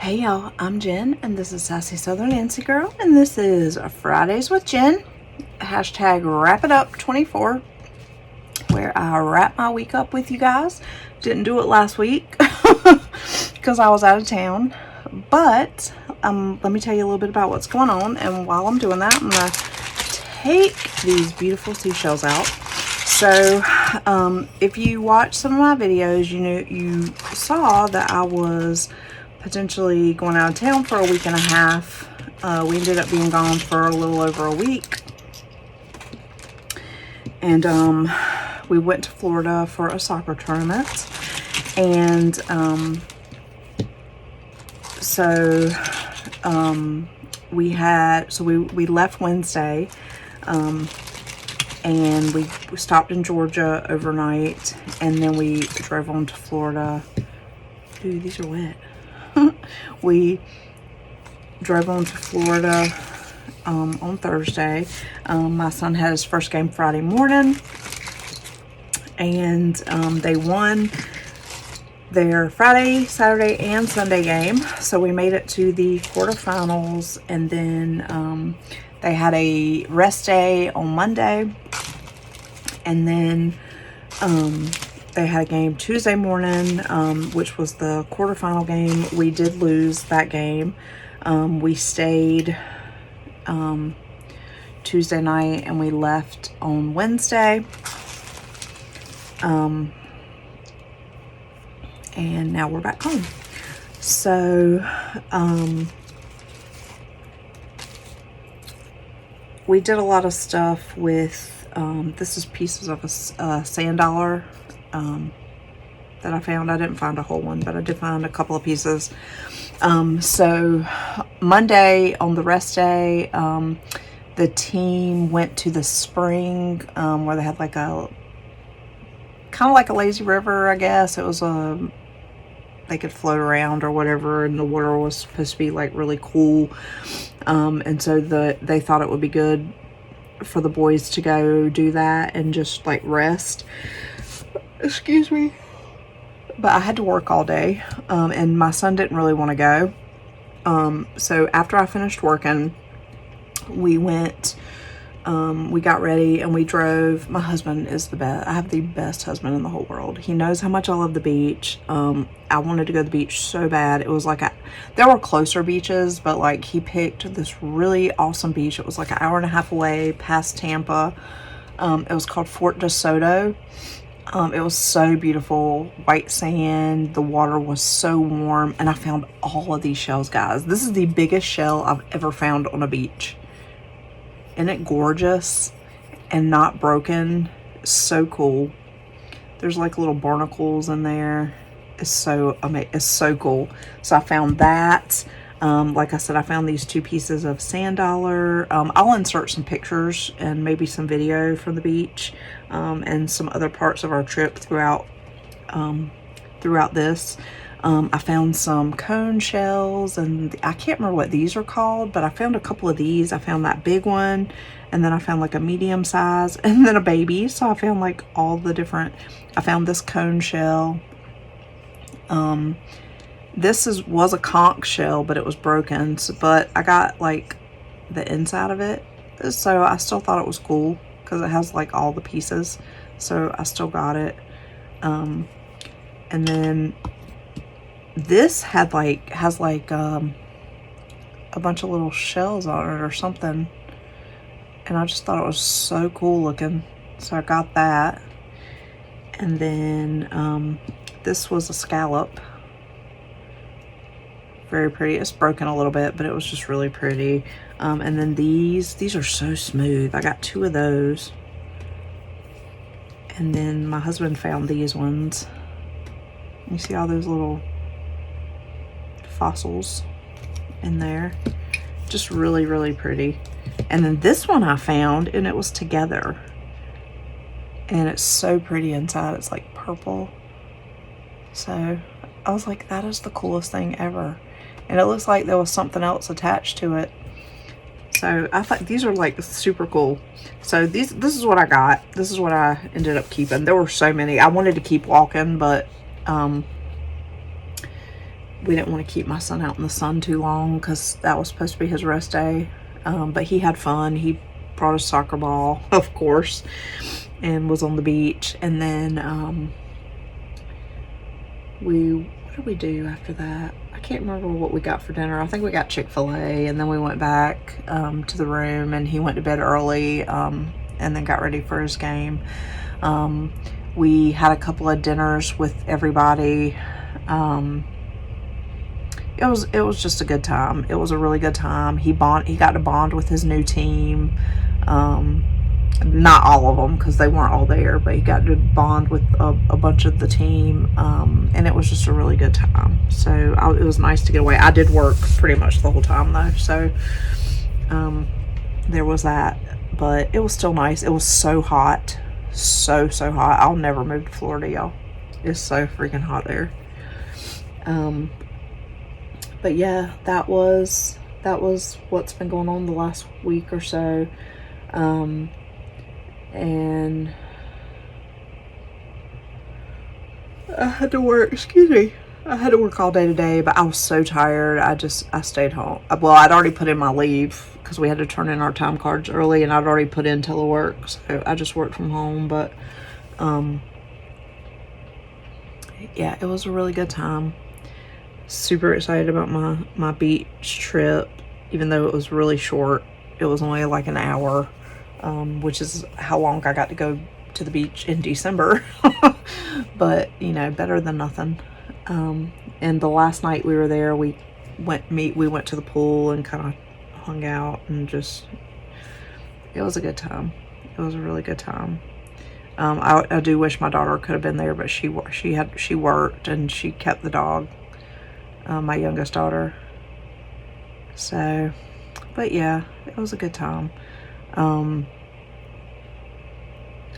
Hey y'all, I'm Jen and this is Sassy Southern Nancy Girl and this is Fridays with Jen, hashtag wrap it up 24, where I wrap my week up with you guys. Didn't do it last week because I was out of town, but let me tell you a little bit about what's going on. And while I'm doing that, I'm gonna take these beautiful seashells out. So if you watch some of my videos, you saw that I was potentially going out of town for a week and a half. We ended up being gone for a little over a week, and we went to Florida for a soccer tournament. And we left Wednesday, and we stopped in Georgia overnight, and then we drove on to Florida. Ooh, these are wet. We drove on to Florida on Thursday. My son had his first game Friday morning, and they won their Friday, Saturday, and Sunday game. So we made it to the quarterfinals, and then they had a rest day on Monday, and then they had a game Tuesday morning, which was the quarterfinal game. We did lose that game. We stayed Tuesday night and we left on Wednesday. And now we're back home. So we did a lot of stuff with, this is pieces of a sand dollar that I found. I didn't find a whole one, but I did find a couple of pieces. So Monday on the rest day, the team went to the spring where they had like a kind of like a lazy river, I guess. It was they could float around or whatever, and the water was supposed to be like really cool. And so they thought it would be good for the boys to go do that and just like rest. Excuse me. But I had to work all day, and my son didn't really want to go. So after I finished working, we went, we got ready and we drove. My husband is the best. I have the best husband in the whole world. He knows how much I love the beach. I wanted to go to the beach so bad. It was like there were closer beaches, but like he picked this really awesome beach. It was like an hour and a half away past Tampa. It was called Fort DeSoto. It was so beautiful, white sand, the water was so warm, and I found all of these shells, guys. This is the biggest shell I've ever found on a beach. Isn't it gorgeous and not broken? So cool. There's like little barnacles in there. It's so amazing. It's so cool. So I found that. Like I said, I found these two pieces of sand dollar. I'll insert some pictures and maybe some video from the beach, and some other parts of our trip throughout this. I found some cone shells, and I can't remember what these are called, but I found a couple of these. I found that big one, and then I found like a medium size, and then a baby. So I found like all the different, I found this cone shell. This was a conch shell, but it was broken. So, but I got like the inside of it. So I still thought it was cool because it has like all the pieces. So I still got it. And then this has like a bunch of little shells on it or something. And I just thought it was so cool looking. So I got that. And then this was a scallop. Very pretty. It's broken a little bit, but it was just really pretty. And then these are so smooth. I got two of those. And then my husband found these ones. You see all those little fossils in there. Just really, really pretty. And then this one I found, and it was together. And it's so pretty inside. It's like purple. So I was like, that is the coolest thing ever. And it looks like there was something else attached to it. So I thought these are like super cool. So this is what I got. This is what I ended up keeping. There were so many. I wanted to keep walking, but we didn't want to keep my son out in the sun too long because that was supposed to be his rest day. But he had fun. He brought a soccer ball, of course, and was on the beach. And then what did we do after that? I can't remember what we got for dinner. I think we got Chick-fil-A, and then we went back to the room, and he went to bed early, and then got ready for his game. We had a couple of dinners with everybody. It was just a good time. It was a really good time. He got to bond with his new team. Not all of them, because they weren't all there, but he got to bond with a bunch of the team, and it was just a really good time. So it was nice to get away. I did work pretty much the whole time though, so there was that, but it was still nice. It was so hot, so hot. I'll never move to Florida, y'all. It's so freaking hot there. But yeah, that was what's been going on the last week or so. And I had to work, I had to work all day today, but I was so tired. I stayed home. Well, I'd already put in my leave because we had to turn in our time cards early, and I'd already put in telework, so I just worked from home. But yeah, it was a really good time. Super excited about my beach trip, even though it was really short. It was only like an hour, which is how long I got to go to the beach in December. But you know, better than nothing. And the last night we were there, we went to the pool and kind of hung out, and just, it was a good time. It was a really good time. I do wish my daughter could have been there, but she worked, and she kept the dog, my youngest daughter. So, but yeah, it was a good time.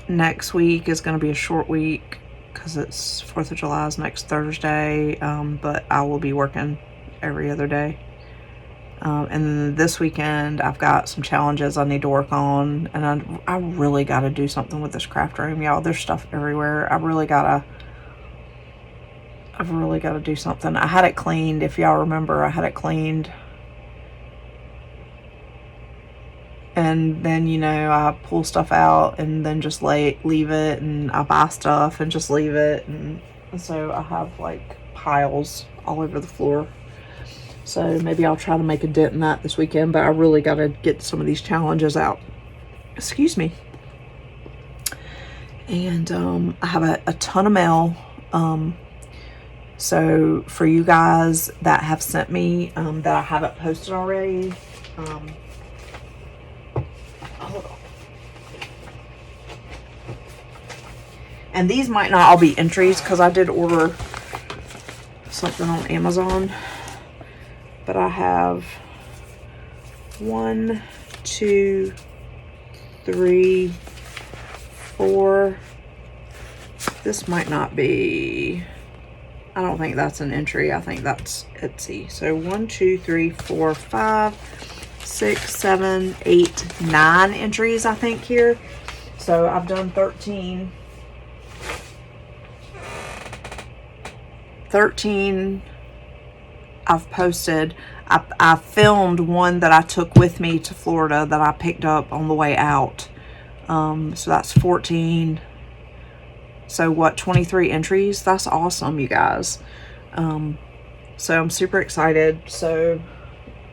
Next week is going to be a short week because it's 4th of July is next Thursday, but I will be working every other day. And then this weekend I've got some challenges I need to work on, and I really got to do something with this craft room, y'all. There's stuff everywhere. I've really got to do something. I had it cleaned. If y'all remember, I had it cleaned, and then, you know, I pull stuff out and then just leave it, and I buy stuff and just leave it, and so I have like piles all over the floor. So maybe I'll try to make a dent in that this weekend, but I really got to get some of these challenges out. Excuse me. And I have a ton of mail. So for you guys that have sent me, that I haven't posted already, hold on. And these might not all be entries because I did order something on Amazon. But I have 1, 2, 3, 4. This might not be, I don't think that's an entry. I think that's Etsy. So 1, 2, 3, 4, 5, 6, 7, 8, 9 entries, I think, here. So I've done 13 I've posted. I filmed one that I took with me to Florida that I picked up on the way out. So that's 14. So what, 23 entries? That's awesome, you guys. So I'm super excited. So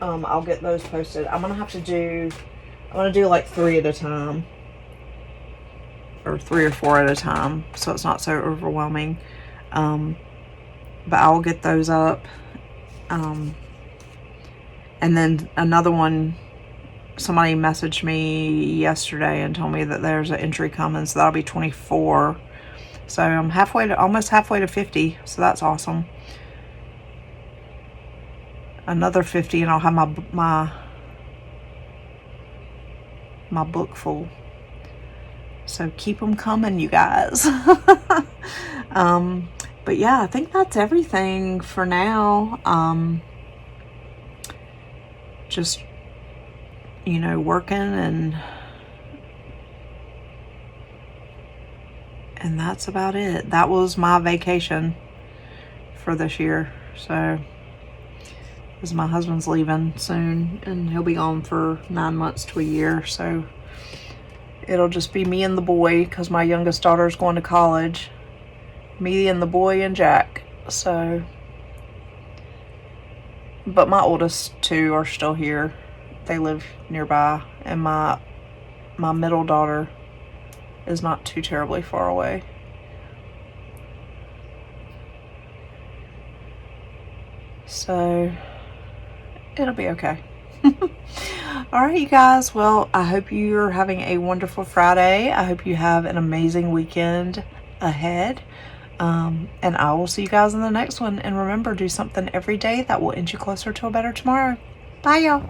I'll get those posted. I'm gonna do like 3 at a time, or 3 or 4 at a time, so it's not so overwhelming. But I'll get those up. And then another one, somebody messaged me yesterday and told me that there's an entry coming, so that'll be 24. So I'm almost halfway to 50, so that's awesome. Another 50 and I'll have my book full. So keep them coming, you guys. But yeah, I think that's everything for now. Just, you know, working, and that's about it. That was my vacation for this year. So because my husband's leaving soon and he'll be gone for 9 months to a year. So it'll just be me and the boy, because my youngest daughter is going to college. Me and the boy and Jack. So, but my oldest two are still here. They live nearby, and my middle daughter is not too terribly far away. So it'll be okay. All right, you guys. Well, I hope you're having a wonderful Friday. I hope you have an amazing weekend ahead. And I will see you guys in the next one. And remember, do something every day that will inch you closer to a better tomorrow. Bye, y'all.